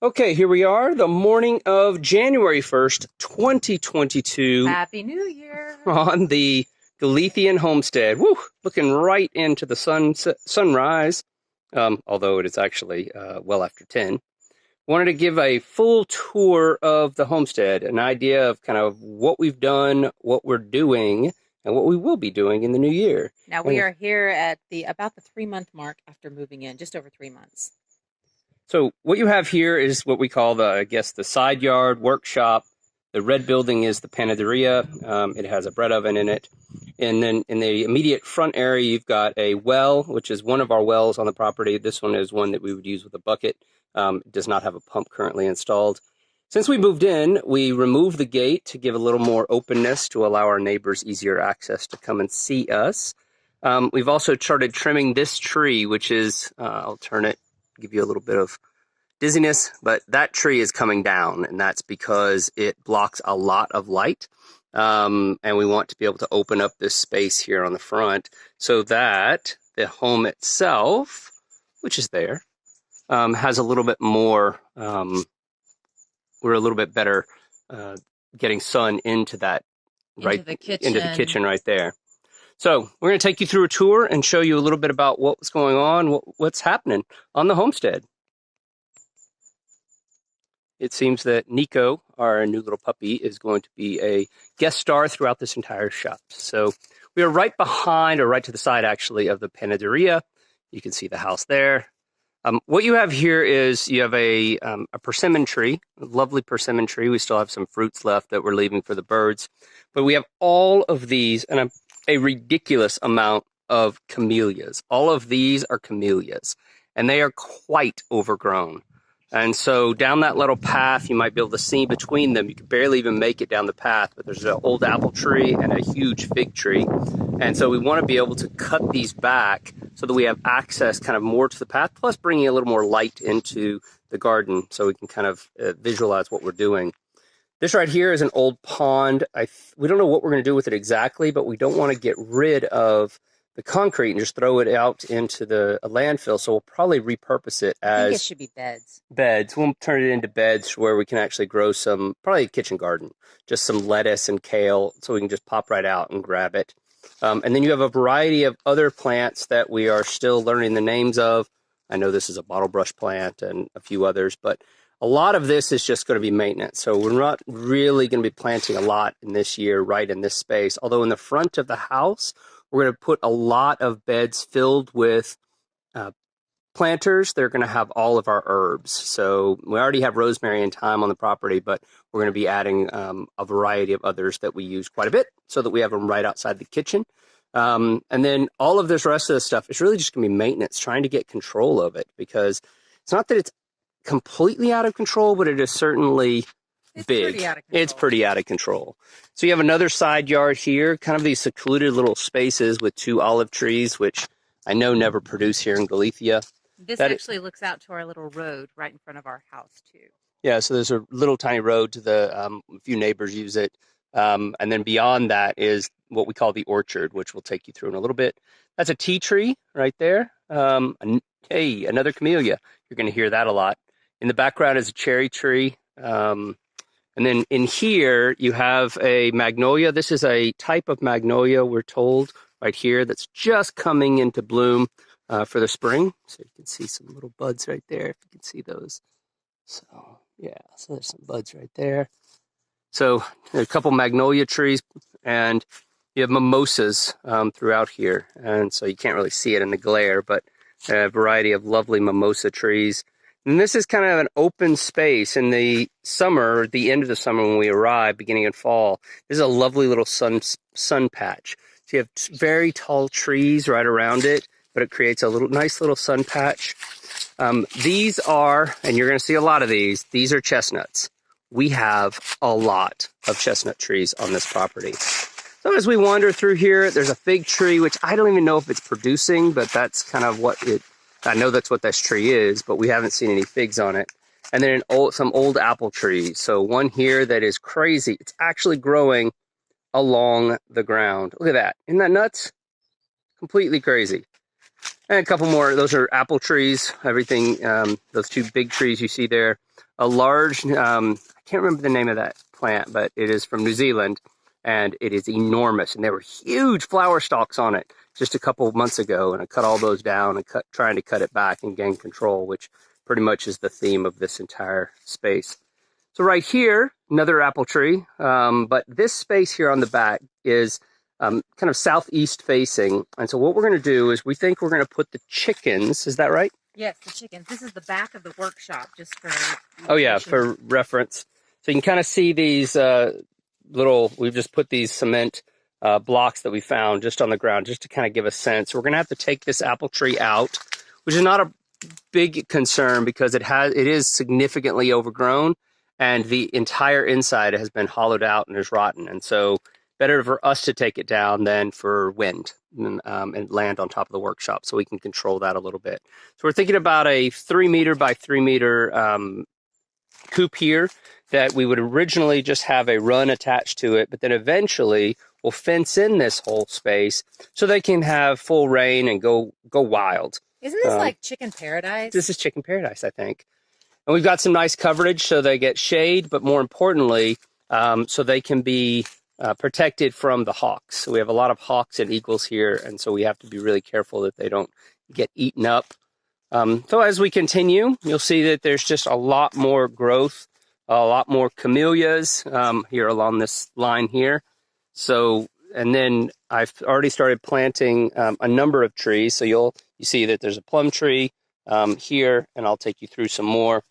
Okay, here we are, the morning of January 1st, 2022, Happy New Year. on the Galician homestead. Woo! Looking right into the sunrise, although it is actually well after 10. Wanted to give a full tour of the homestead, an idea of kind of what we've done, what we're doing, and what we will be doing in the new year. Now we And are here at about the 3-month mark after moving in, just over 3 months. so what you have here is what we call the side yard workshop. The red building is the panaderia. It has a bread oven in it. And then in the immediate front area, you've got a well, which is one of our wells on the property. This one is one that we would use with a bucket. It does not have a pump currently installed. Since we moved in, we removed the gate to give a little more openness to allow our neighbors easier access to come and see us. We've also started trimming this tree, which is, I'll turn it, give you a little bit of dizziness, but that tree is coming down, and that's because it blocks a lot of light. And we want to be able to open up this space here on the front so that the home itself, which is there, has a little bit more, we're a little bit better getting sun into that, Into the kitchen. into the kitchen right there. So we're going to take you through a tour and show you a little bit about what's going on, what's happening on the homestead. It seems that Nico, our new little puppy, is going to be a guest star throughout this entire shop. So we are right behind, or right to the side, actually, of the panaderia. You can see the house there. What you have here is you have a persimmon tree, a lovely persimmon tree. We still have some fruits left that we're leaving for the birds. But we have all of these, and a ridiculous amount of camellias. All of these are camellias, and they are quite overgrown. And so down that little path, you might be able to see between them. You can barely even make it down the path, but there's an old apple tree and a huge fig tree. And so we want to be able to cut these back so that we have access kind of more to the path, plus bringing a little more light into the garden so we can kind of visualize what we're doing. This right here is an old pond. We don't know what we're going to do with it exactly, but we don't want to get rid of the concrete and just throw it out into the landfill. So we'll probably repurpose it as... I think it should be beds. Beds. We'll turn it into beds where we can actually grow some, probably a kitchen garden, just some lettuce and kale, so we can just pop right out and grab it. And then you have a variety of other plants that we are still learning the names of. I know this is a bottle brush plant and a few others, but a lot of this is just going to be maintenance. So we're not really going to be planting a lot in this year, right in this space. Although in the front of the house, we're going to put a lot of beds filled with planters. They're going to have all of our herbs. So we already have rosemary and thyme on the property, but we're going to be adding a variety of others that we use quite a bit so that we have them right outside the kitchen. And then all of this rest of the stuff is really just going to be maintenance, trying to get control of it, because it's not that it's completely out of control, but it is certainly big. It's pretty out of control. So you have another side yard here, kind of these secluded little spaces with 2 olive trees, which I know never produce here in Galicia. This actually looks out to our little road right in front of our house, too. Yeah, so there's a little tiny road to a few neighbors use it. And then beyond that is what we call the orchard, which we'll take you through in a little bit. That's a tea tree right there. Hey, another camellia. You're going to hear that a lot. In the background is a cherry tree. And then in here, you have a magnolia. This is a type of magnolia, we're told, right here, that's just coming into bloom for the spring. So you can see some little buds right there, if you can see those. So, yeah, so there's some buds right there. So there are a couple magnolia trees, and you have mimosas throughout here. And so you can't really see it in the glare, but a variety of lovely mimosa trees. And this is kind of an open space in the summer, the end of the summer when we arrive, beginning in fall. This is a lovely little sun patch. So you have very tall trees right around it, but it creates a nice little sun patch. These are, and you're going to see a lot of these are chestnuts. We have a lot of chestnut trees on this property. So as we wander through here, there's a fig tree, which I don't even know if it's producing, but that's kind of what I know that's what this tree is, but we haven't seen any figs on it. And then some old apple trees. So one here that is crazy. It's actually growing along the ground. Look at that. Isn't that nuts? Completely crazy. And a couple more. Those are apple trees. Everything. Those two big trees you see there. A large. I can't remember the name of that plant, but it is from New Zealand, and it is enormous. And there were huge flower stalks on it just a couple of months ago, and I cut all those down and trying to cut it back and gain control, which pretty much is the theme of this entire space. So right here, another apple tree, but this space here on the back is kind of southeast facing. And so what we're going to do is we think we're going to put the chickens, is that right? Yes, the chickens. This is the back of the workshop, just for Oh yeah, for reference. So you can kind of see these we've just put these cement blocks that we found just on the ground, just to kind of give a sense. We're going to have to take this apple tree out, which is not a big concern because it is significantly overgrown, and the entire inside has been hollowed out and is rotten. And so better for us to take it down than for wind and land on top of the workshop, so we can control that a little bit. So we're thinking about a 3 meter by 3 meter coop here that we would originally just have a run attached to it, but then eventually we'll fence in this whole space so they can have full reign and go wild. Isn't this like chicken paradise? This is chicken paradise, I think. And we've got some nice coverage so they get shade, but more importantly, so they can be protected from the hawks. So we have a lot of hawks and eagles here, and so we have to be really careful that they don't get eaten up. So as we continue, you'll see that there's just a lot more growth, a lot more camellias here along this line here. So, and then I've already started planting a number of trees. So you see that there's a plum tree here, and I'll take you through some more.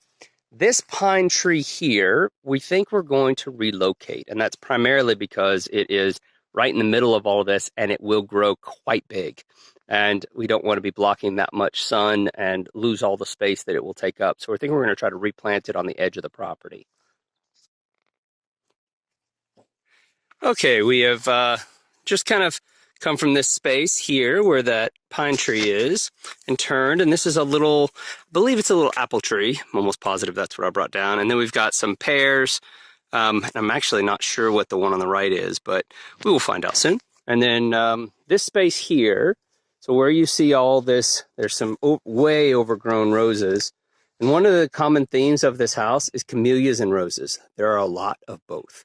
This pine tree here, we think we're going to relocate, and that's primarily because it is right in the middle of all of this, and it will grow quite big. And we don't want to be blocking that much sun and lose all the space that it will take up. So we're thinking we're going to try to replant it on the edge of the property. Okay, we have just kind of come from this space here where that pine tree is and turned, and this is a little, I believe it's a little apple tree. I'm almost positive that's what I brought down. And then we've got some pears. And I'm actually not sure what the one on the right is, but we will find out soon. And then this space here, so where you see all this, there's some way overgrown roses. And one of the common themes of this house is camellias and roses. There are a lot of both.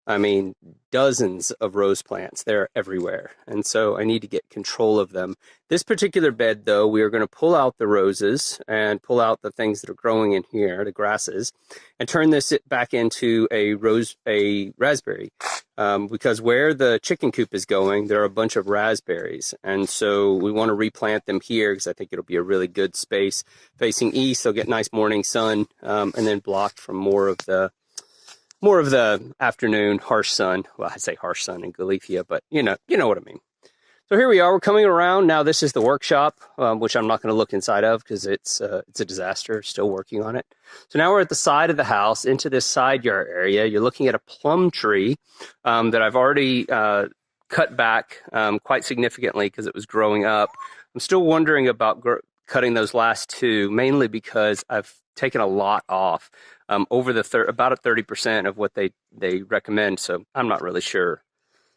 I mean, dozens of rose plants. They're everywhere. And so I need to get control of them. This particular bed, though, we are going to pull out the roses and pull out the things that are growing in here, the grasses, and turn this back into a raspberry. Because where the chicken coop is going, there are a bunch of raspberries. And so we want to replant them here because I think it'll be a really good space facing east. They'll get nice morning sun and then blocked from more of the afternoon harsh sun. Well, I say harsh sun in Galicia, but you know what I mean. So here we are. We're coming around now. This is the workshop, which I'm not going to look inside of because it's a disaster. Still working on it. So now we're at the side of the house into this side yard area. You're looking at a plum tree that I've already cut back quite significantly because it was growing up. I'm still wondering about cutting those last two, mainly because I've taken a lot off. Over about 30% of what they recommend, so I'm not really sure.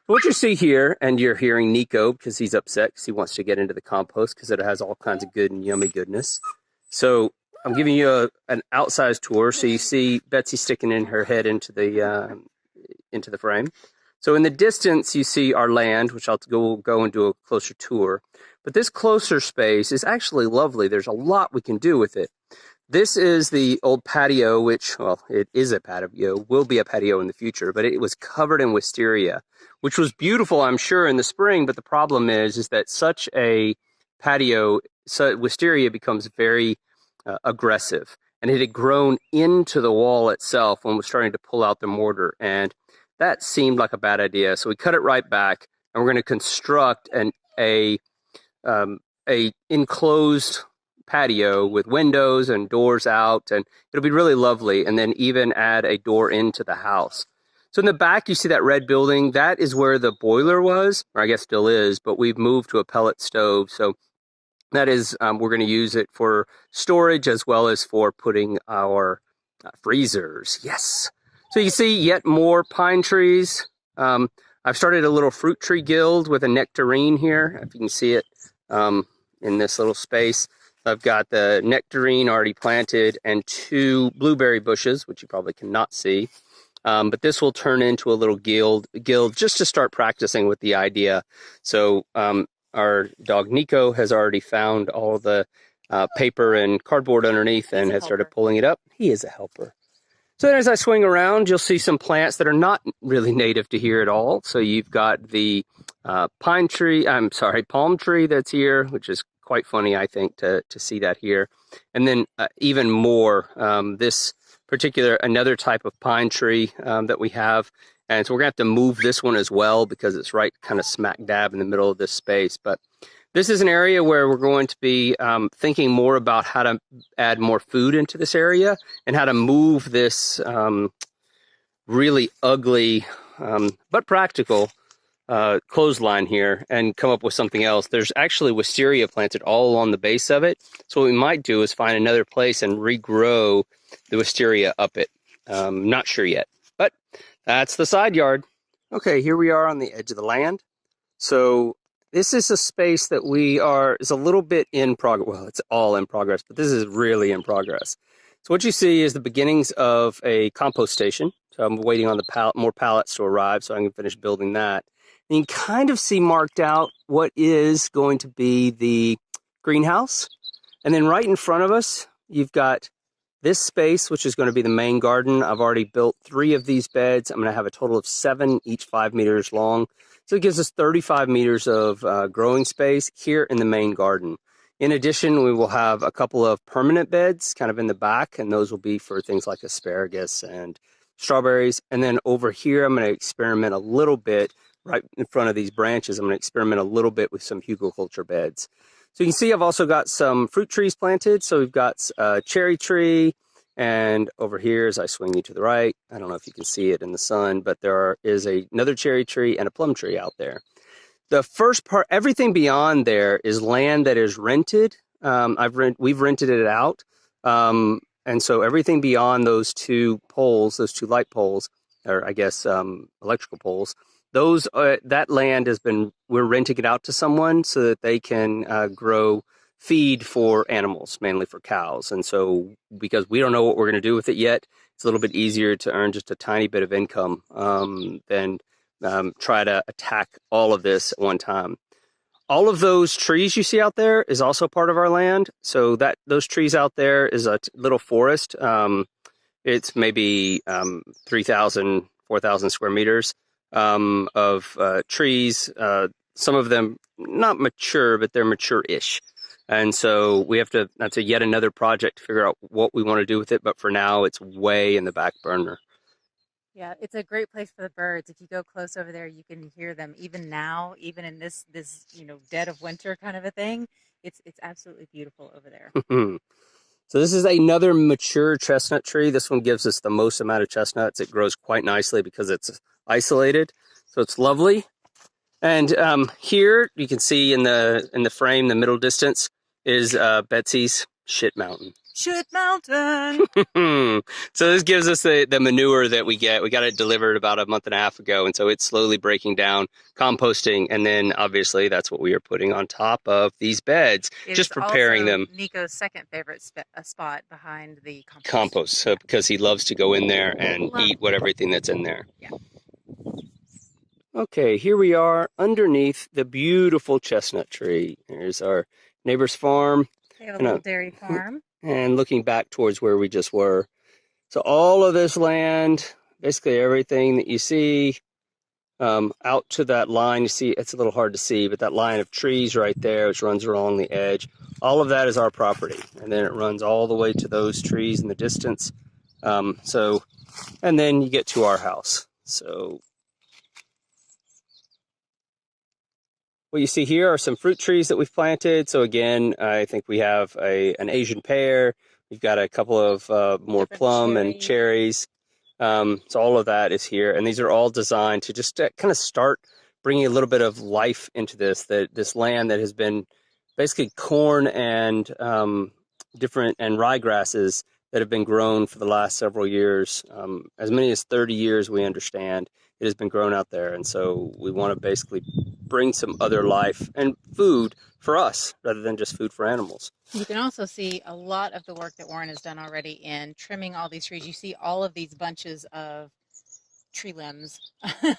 What you see here, and you're hearing Nico because he's upset because he wants to get into the compost because it has all kinds of good and yummy goodness. So I'm giving you an outsized tour. So you see Betsy sticking in her head into the frame. So in the distance, you see our land, which I'll go and do a closer tour. But this closer space is actually lovely. There's a lot we can do with it. This is the old patio, which, well, it is a patio, will be a patio in the future, but it was covered in wisteria, which was beautiful, I'm sure, in the spring. But the problem is that such a patio, wisteria becomes very aggressive. And it had grown into the wall itself when it was starting to pull out the mortar. And that seemed like a bad idea. So we cut it right back, and we're going to construct a enclosed patio with windows and doors out, and it'll be really lovely, and then even add a door into the house. So in the back, you see that red building. That is where the boiler was, or I guess still is, but we've moved to a pellet stove. So that is, we're going to use it for storage as well as for putting our freezers. Yes. So you see yet more pine trees. I've started a little fruit tree guild with a nectarine here, if you can see it. in this little space. I've got the nectarine already planted and 2 blueberry bushes, which you probably cannot see. But this will turn into a little guild just to start practicing with the idea. So our dog Nico has already found all the paper and cardboard underneath and has started pulling it up. He is a helper. So then as I swing around, you'll see some plants that are not really native to here at all. So you've got the palm tree that's here, which is quite funny, I think, to see that here. And then even more, this particular, another type of pine tree that we have. And so we're gonna have to move this one as well because it's right kind of smack dab in the middle of this space. But this is an area where we're going to be thinking more about how to add more food into this area and how to move this really ugly but practical clothesline here and come up with something else. There's actually wisteria planted all along the base of it. So what we might do is find another place and regrow the wisteria up it. Not sure yet, but that's the side yard. Okay, here we are on the edge of the land. So this is a space that is a little bit in progress. Well, it's all in progress, but this is really in progress. So what you see is the beginnings of a compost station. So I'm waiting on the more pallets to arrive so I can finish building that. And you can kind of see marked out what is going to be the greenhouse. And then right in front of us, you've got this space, which is going to be the main garden. I've already built 3 of these beds. I'm going to have a total of 7, each 5 meters long. So it gives us 35 meters of growing space here in the main garden. In addition, we will have a couple of permanent beds kind of in the back, and those will be for things like asparagus and strawberries. And then over here, I'm going to experiment a little bit right in front of these branches. I'm going to experiment a little bit with some hugelkultur beds. So you can see I've also got some fruit trees planted. So we've got a cherry tree, and over here as I swing you to the right, I don't know if you can see it in the sun, but there is another cherry tree and a plum tree out there. The first part, everything beyond there is land that is rented. We've rented it out. And so everything beyond those 2 poles, those 2 light poles, or I guess electrical poles, that land we're renting it out to someone so that they can grow feed for animals, mainly for cows. And so because we don't know what we're going to do with it yet, it's a little bit easier to earn just a tiny bit of income than try to attack all of this at one time. All of those trees you see out there is also part of our land. So those trees out there is a little forest. It's maybe 3,000, 4,000 square meters of trees. Some of them not mature, but they're mature-ish. And so that's yet another project to figure out what we want to do with it. But for now, it's way in the back burner. Yeah, it's a great place for the birds. If you go close over there, you can hear them even now, even in this dead of winter kind of a thing. It's absolutely beautiful over there. So this is another mature chestnut tree. This one gives us the most amount of chestnuts. It grows quite nicely because it's isolated. So it's lovely. And here you can see in the frame, the middle distance is Betsy's shit mountain. Shit mountain. So this gives us the manure that we get. We got it delivered about a month and a half ago, and so it's slowly breaking down, composting, and then obviously that's what we are putting on top of these beds, just preparing them. Nico's second favorite spot behind the compost. So because he loves to go in there and eat everything that's in there. Yeah. Okay, here we are underneath the beautiful chestnut tree. There's our neighbor's farm. They have a little dairy farm. And looking back towards where we just were. So all of this land, basically everything that you see out to that line, you see, it's a little hard to see, but that line of trees right there, which runs along the edge, all of that is our property. And then it runs all the way to those trees in the distance. And then you get to our house. So what you see here are some fruit trees that we've planted. So again, I think we have an Asian pear. We've got a couple of more plum and cherries. So all of that is here. And these are all designed to just kind of start bringing a little bit of life into this land that has been basically corn and different and ryegrasses that have been grown for the last several years. As many as 30 years, we understand. it has been grown out there. And so we want to basically bring some other life and food for us rather than just food for animals. You can also see a lot of the work that Warren has done already in trimming all these trees. You see all of these bunches of tree limbs. Yeah.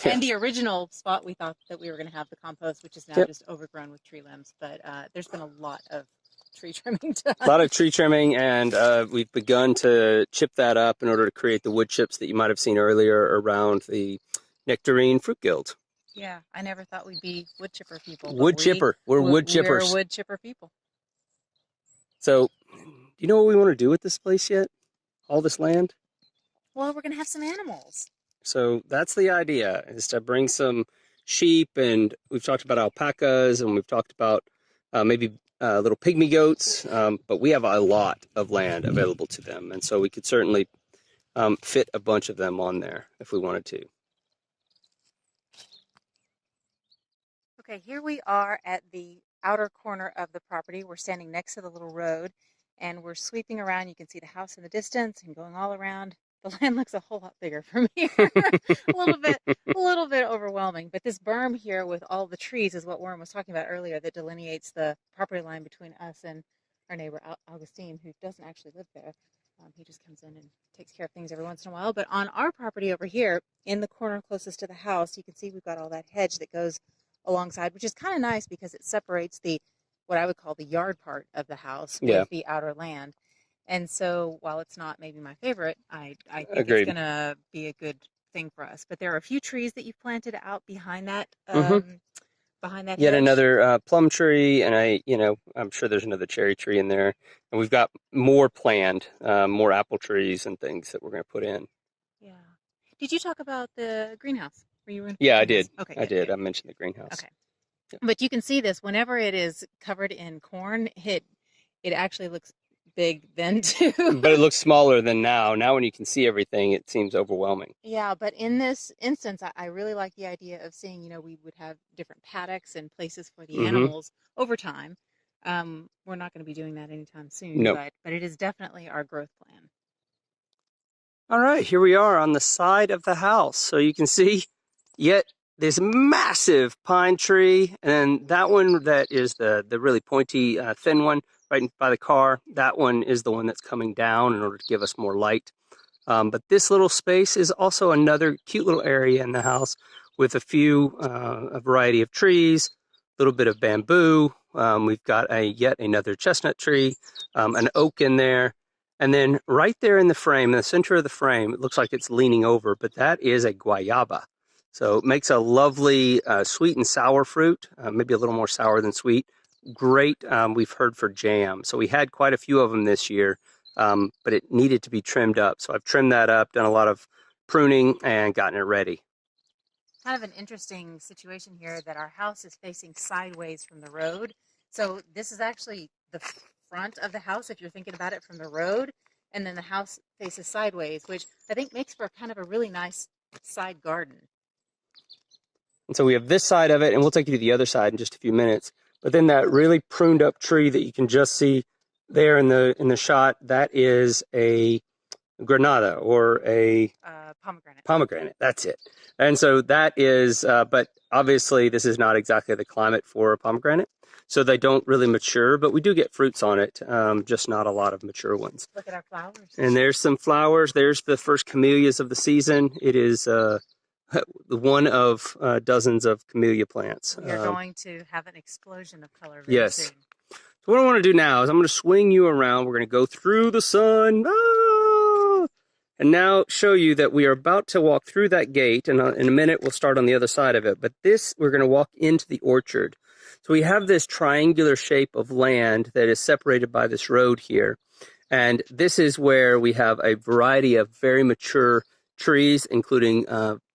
And the original spot we thought that we were going to have the compost, which is now Yep. just overgrown with tree limbs. But there's been a lot of tree trimming done. A lot of tree trimming, and we've begun to chip that up in order to create the wood chips that you might have seen earlier around the nectarine fruit guild. Yeah, I never thought we'd be wood chipper people, but Wood chipper. We're wood we're chippers. wood chipper people. So, do you know what we want to do with this place yet? All this land? Well, we're going to have some animals. So that's the idea, is to bring some sheep, and we've talked about alpacas, and we've talked about maybe little pygmy goats, but we have a lot of land available to them, and so we could certainly fit a bunch of them on there if we wanted to. Okay, here we are at the outer corner of the property. We're standing next to the little road, and we're sweeping around. You can see the house in the distance and going all around. The land looks a whole lot bigger from here. A little bit overwhelming. But this berm here with all the trees is what Warren was talking about earlier, that delineates the property line between us and our neighbor Augustine, who doesn't actually live there. He just comes in and takes care of things every once in a while. But on our property over here, in the corner closest to the house, you can see we've got all that hedge that goes alongside, which is kind of nice because it separates the what I would call the yard part of the house with the outer land. And so while it's not maybe my favorite, I think Agreed. it's going to be a good thing for us. But there are a few trees that you've planted out behind that Yet hedge. another plum tree, and I'm sure there's another cherry tree in there, and we've got more planned, more apple trees and things that we're going to put in. Yeah. Did you talk about the greenhouse? Were you in? Yeah, I did. Okay, I did. good. I mentioned the greenhouse. Okay. Yeah. But you can see this whenever it is covered in corn, it actually looks big then too. But it looks smaller than now. Now when you can see everything, it seems overwhelming. Yeah, but in this instance, I really like the idea of seeing, we would have different paddocks and places for the animals over time. We're not going to be doing that anytime soon, Nope. but it is definitely our growth plan. All right, here we are on the side of the house. So you can see yet this massive pine tree, and then that one that is the really pointy, thin one right by the car, that one is the one that's coming down in order to give us more light. But this little space is also another cute little area in the house with a variety of trees, a little bit of bamboo. We've got yet another chestnut tree, an oak in there. And then right there in the frame, in the center of the frame, it looks like it's leaning over, but that is a guayaba. So it makes a lovely sweet and sour fruit, maybe a little more sour than sweet. Great, we've heard, for jam. So we had quite a few of them this year, but it needed to be trimmed up. So I've trimmed that up, done a lot of pruning, and gotten it ready. Kind of an interesting situation here that our house is facing sideways from the road. So this is actually the front of the house if you're thinking about it from the road, and then the house faces sideways, which I think makes for kind of a really nice side garden. And so we have this side of it, and we'll take you to the other side in just a few minutes. But then that really pruned up tree that you can just see there in the shot, that is a granada, or a pomegranate. That's it. And so that is, but obviously this is not exactly the climate for a pomegranate. So they don't really mature, but we do get fruits on it, just not a lot of mature ones. Look at our flowers. And there's some flowers. There's the first camellias of the season. It is one of dozens of camellia plants. We are going to have an explosion of color very soon. So what I want to do now is I'm going to swing you around. We're going to go through the sun. And now show you that we are about to walk through that gate. And in a minute, we'll start on the other side of it. But we're going to walk into the orchard. So we have this triangular shape of land that is separated by this road here. And this is where we have a variety of very mature trees, including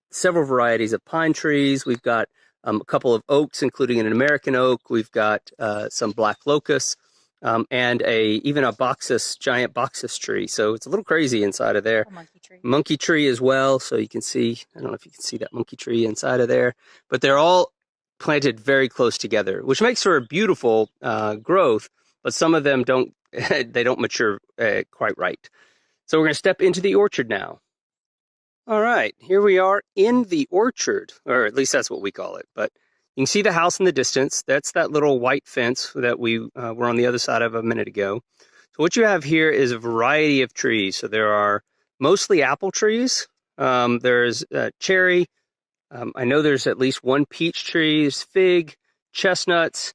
several varieties of pine trees. We've got a couple of oaks, including an American oak. We've got some black locusts, and even a giant boxus tree. So it's a little crazy inside of there. A monkey tree. Monkey tree as well. So you can see, I don't know if you can see that monkey tree inside of there, but they're all planted very close together, which makes for a beautiful growth, but some of them don't mature quite right. So we're going to step into the orchard now. All right, here we are in the orchard, or at least that's what we call it. But you can see the house in the distance. That's that little white fence that we were on the other side of a minute ago. So what you have here is a variety of trees. So there are mostly apple trees. There's cherry. I know there's at least one peach tree, fig, chestnuts,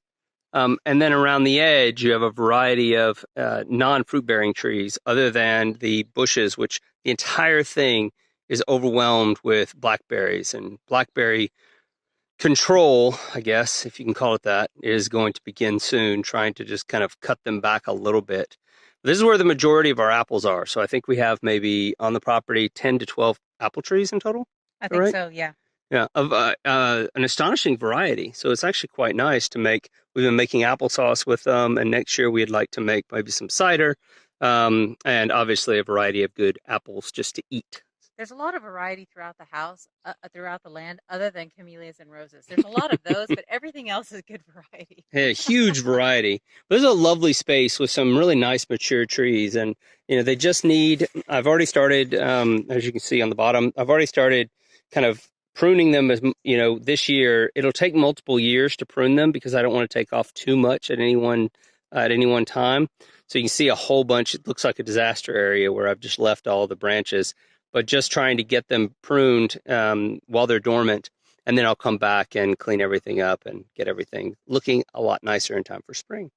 and then around the edge, you have a variety of non-fruit bearing trees other than the bushes, which the entire thing is overwhelmed with blackberries. And blackberry control, I guess, if you can call it that, is going to begin soon, trying to just kind of cut them back a little bit. This is where the majority of our apples are. So I think we have maybe on the property 10 to 12 apple trees in total. I All think right. so, yeah. Yeah, of an astonishing variety. So it's actually quite nice to make. We've been making applesauce with them, and next year we'd like to make maybe some cider, and obviously a variety of good apples just to eat. There's a lot of variety throughout the house, throughout the land, other than camellias and roses. There's a lot of those, but everything else is good variety. Yeah, huge variety. There's a lovely space with some really nice mature trees, and they just need. I've already started, as you can see on the bottom. I've already started kind of pruning them as this year. It'll take multiple years to prune them because I don't want to take off too much at any one time. So you can see a whole bunch. It looks like a disaster area where I've just left all the branches, but just trying to get them pruned while they're dormant. And then I'll come back and clean everything up and get everything looking a lot nicer in time for spring.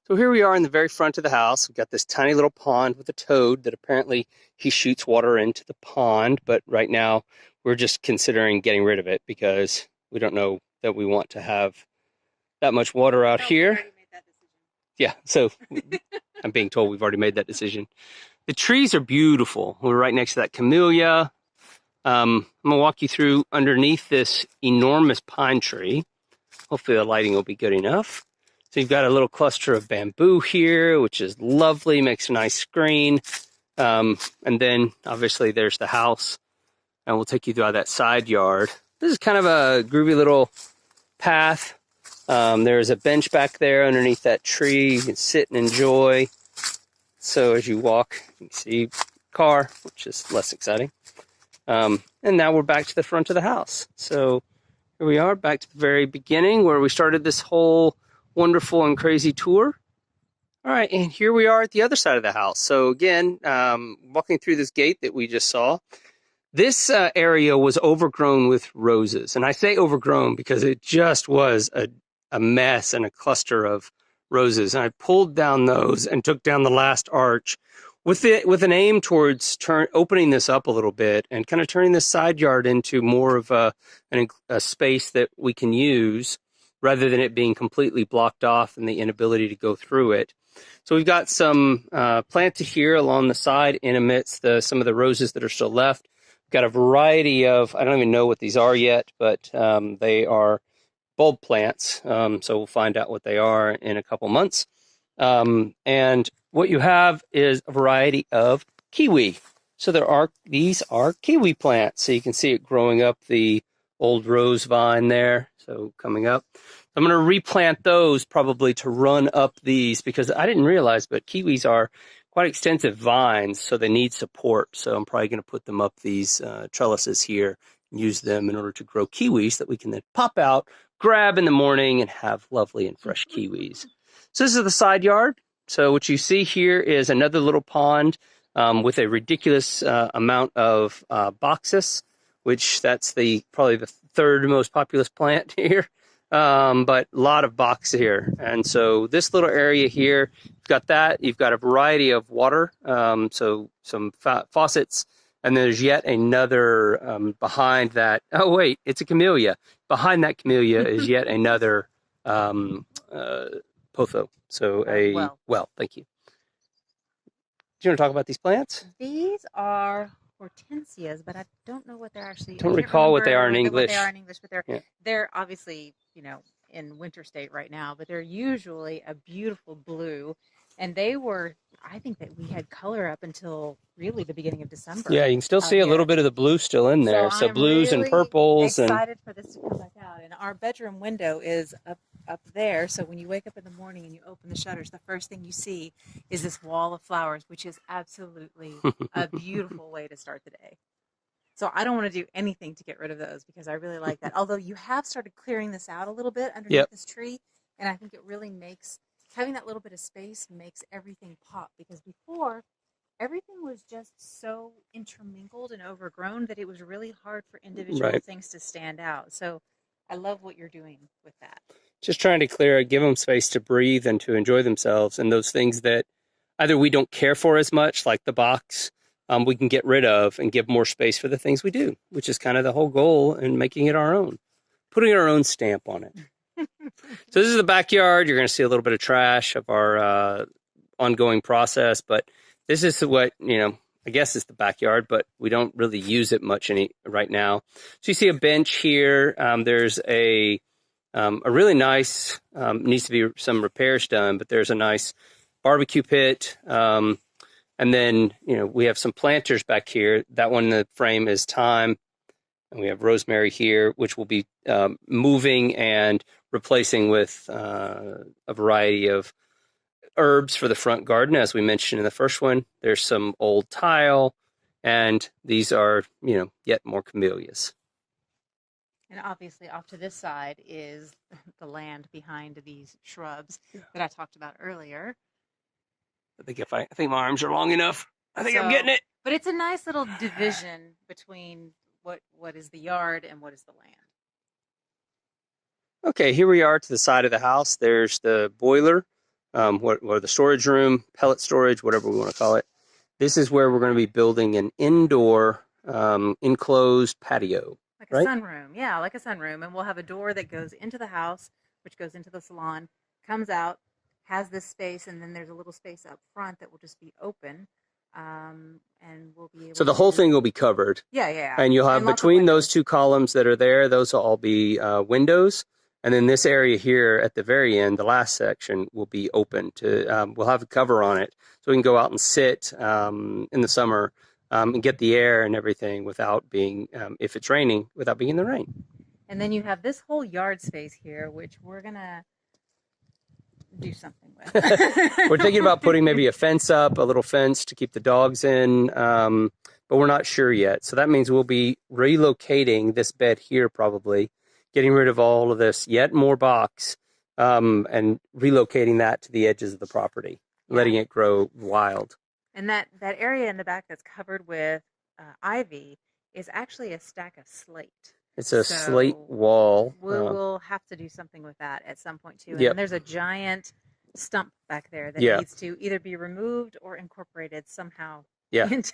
So here we are in the very front of the house. We've got this tiny little pond with a toad that apparently he shoots water into the pond. But right now we're just considering getting rid of it because we don't know that we want to have that much water out here. We already made that decision. Yeah, so I'm being told we've already made that decision. The trees are beautiful. We're right next to that camellia. I'm going to walk you through underneath this enormous pine tree. Hopefully the lighting will be good enough. So you've got a little cluster of bamboo here, which is lovely, makes a nice screen. And then obviously there's the house, and we'll take you through that side yard. This is kind of a groovy little path. There's a bench back there underneath that tree. You can sit and enjoy. So as you walk, you can see car, which is less exciting. And now we're back to the front of the house. So here we are back to the very beginning where we started this whole wonderful and crazy tour. All right, and here we are at the other side of the house. So again, walking through this gate that we just saw, this area was overgrown with roses. And I say overgrown because it just was a mess and a cluster of roses. And I pulled down those and took down the last arch with an aim towards opening this up a little bit and kind of turning this side yard into more of a space that we can use rather than it being completely blocked off and the inability to go through it. So we've got some planted here along the side in amidst some of the roses that are still left. We've got a variety of, I don't even know what these are yet, but they are bulb plants. So we'll find out what they are in a couple months. And what you have is a variety of kiwi. So these are kiwi plants. So you can see it growing up the old rose vine there. So coming up, I'm going to replant those probably to run up these because I didn't realize, but kiwis are quite extensive vines, so they need support. So I'm probably going to put them up these trellises here and use them in order to grow kiwis that we can then pop out, grab in the morning, and have lovely and fresh kiwis. So this is the side yard. So what you see here is another little pond with a ridiculous amount of boxus, which that's probably the third most populous plant here. But a lot of box here. And so this little area here, you've got that. You've got a variety of water, so some faucets. And there's yet another behind that. Oh, wait, it's a camellia. Behind that camellia is yet another potho. So well, thank you. Do you want to talk about these plants? These are hortensias, but I don't know what they're actually. Don't recall what they are in English. What they are in English, but they're obviously in winter state right now. But they're usually a beautiful blue, and they were. I think that we had color up until really the beginning of December. Yeah, you can still see a little bit of the blue still in there. So blues really and purples. Excited for this to come back out, and our bedroom window is up up there. So when you wake up in the morning and you open the shutters, the first thing you see is this wall of flowers, which is absolutely a beautiful way to start the day. So I don't want to do anything to get rid of those because I really like that. Although you have started clearing this out a little bit underneath Yep. this tree, and I think it really makes having that little bit of space makes everything pop because before everything was just so intermingled and overgrown that it was really hard for individual Right. things to stand out. So I love what you're doing with that. Just trying to clear it, give them space to breathe and to enjoy themselves. And those things that either we don't care for as much, like the box, we can get rid of and give more space for the things we do, which is kind of the whole goal in making it our own, putting our own stamp on it. So this is the backyard. You're going to see a little bit of trash of our ongoing process, but this is what, I guess it's the backyard, but we don't really use it much right now. So you see a bench here. There's a really nice, needs to be some repairs done, but there's a nice barbecue pit. And then, we have some planters back here. That one in the frame is thyme. And we have rosemary here, which will be moving and replacing with a variety of herbs for the front garden. As we mentioned in the first one, there's some old tile, and these are, yet more camellias. And obviously off to this side is the land behind these shrubs that I talked about earlier. I think my arms are long enough. I think I'm getting it. But it's a nice little division between what is the yard and what is the land. Okay, here we are to the side of the house. There's the boiler, or the storage room, pellet storage, whatever we want to call it. This is where we're going to be building an indoor enclosed patio. Like a sunroom. Yeah, like a sunroom. And we'll have a door that goes into the house, which goes into the salon, comes out, has this space, and then there's a little space up front that will just be open. And we'll be able So the whole thing will be covered. Yeah. And you'll have between those two columns that are there, those will all be windows. And then this area here at the very end, the last section, will be open to, we'll have a cover on it. So we can go out and sit in the summer and get the air and everything without being, if it's raining, without being in the rain. And then you have this whole yard space here, which we're going to do something with. We're thinking about putting maybe a fence up, a little fence to keep the dogs in, but we're not sure yet. So that means we'll be relocating this bed here probably, getting rid of all of this yet more box, and relocating that to the edges of the property, letting it grow wild. And that area in the back that's covered with ivy is actually a stack of slate. It's a slate wall. We'll have to do something with that at some point too. And Yep. then there's a giant stump back there that needs to either be removed or incorporated somehow. Yeah. Into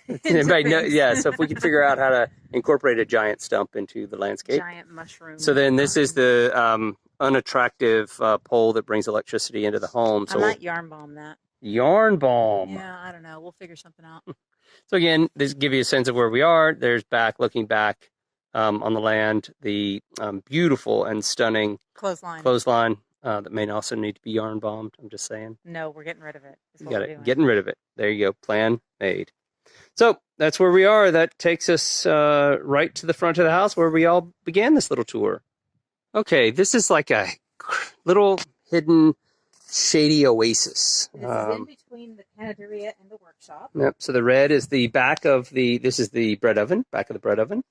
So if we could figure out how to incorporate a giant stump into the landscape. Giant mushroom. So then this is the unattractive pole that brings electricity into the home. So I might yarn bomb that. Yarn bomb. Yeah, I don't know. We'll figure something out. So again, this give you a sense of where we are. There's looking back on the land, the beautiful and stunning clothesline that may also need to be yarn bombed. I'm just saying. No, we're getting rid of it. Got it. Getting rid of it. There you go. Plan made. So that's where we are. That takes us right to the front of the house where we all began this little tour. Okay, this is like a little hidden shady oasis. This is in between the canaderia and the workshop. Yep. So the red is the back of this is the bread oven, back of the bread oven.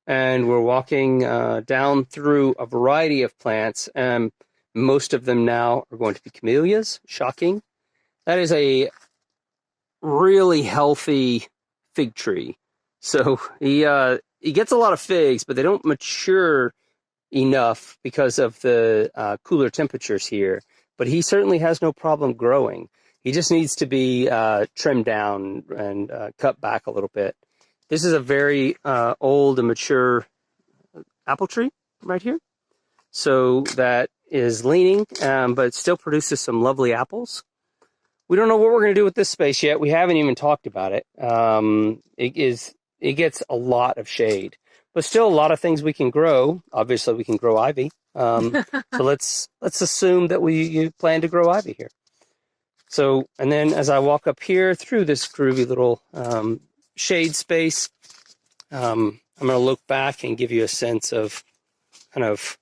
And we're walking down through a variety of plants. And most of them now are going to be camellias. Shocking. That is a really healthy fig tree. So he gets a lot of figs, but they don't mature enough because of the cooler temperatures here. But he certainly has no problem growing. He just needs to be trimmed down and cut back a little bit. This is a very old and mature apple tree right here. So that is leaning, but it still produces some lovely apples. We don't know what we're going to do with this space yet. We haven't even talked about it. It gets a lot of shade, but still a lot of things we can grow. Obviously, we can grow ivy. So let's assume that you plan to grow ivy here. So, and then as I walk up here through this groovy little shade space, I'm going to look back and give you a sense of kind of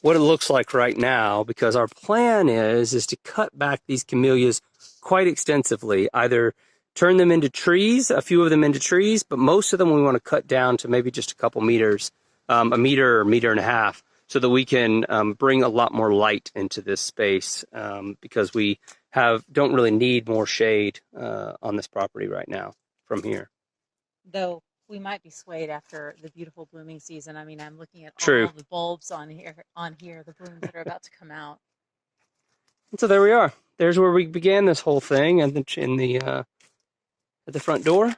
what it looks like right now, because our plan is to cut back these camellias quite extensively, either turn them into trees, a few of them into trees, but most of them we want to cut down to maybe just a couple meters, a meter or meter and a half, so that we can bring a lot more light into this space, because we don't really need more shade on this property right now from here. Though we might be swayed after the beautiful blooming season. I mean, I'm looking at True. all the bulbs on here, the blooms that are about to come out. And so there we are. There's where we began this whole thing, and at the front door.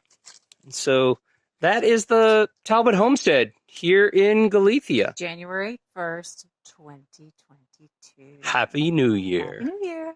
And so that is the Talbot Homestead here in Galicia. January 1st, 2022. Happy New Year. Happy New Year.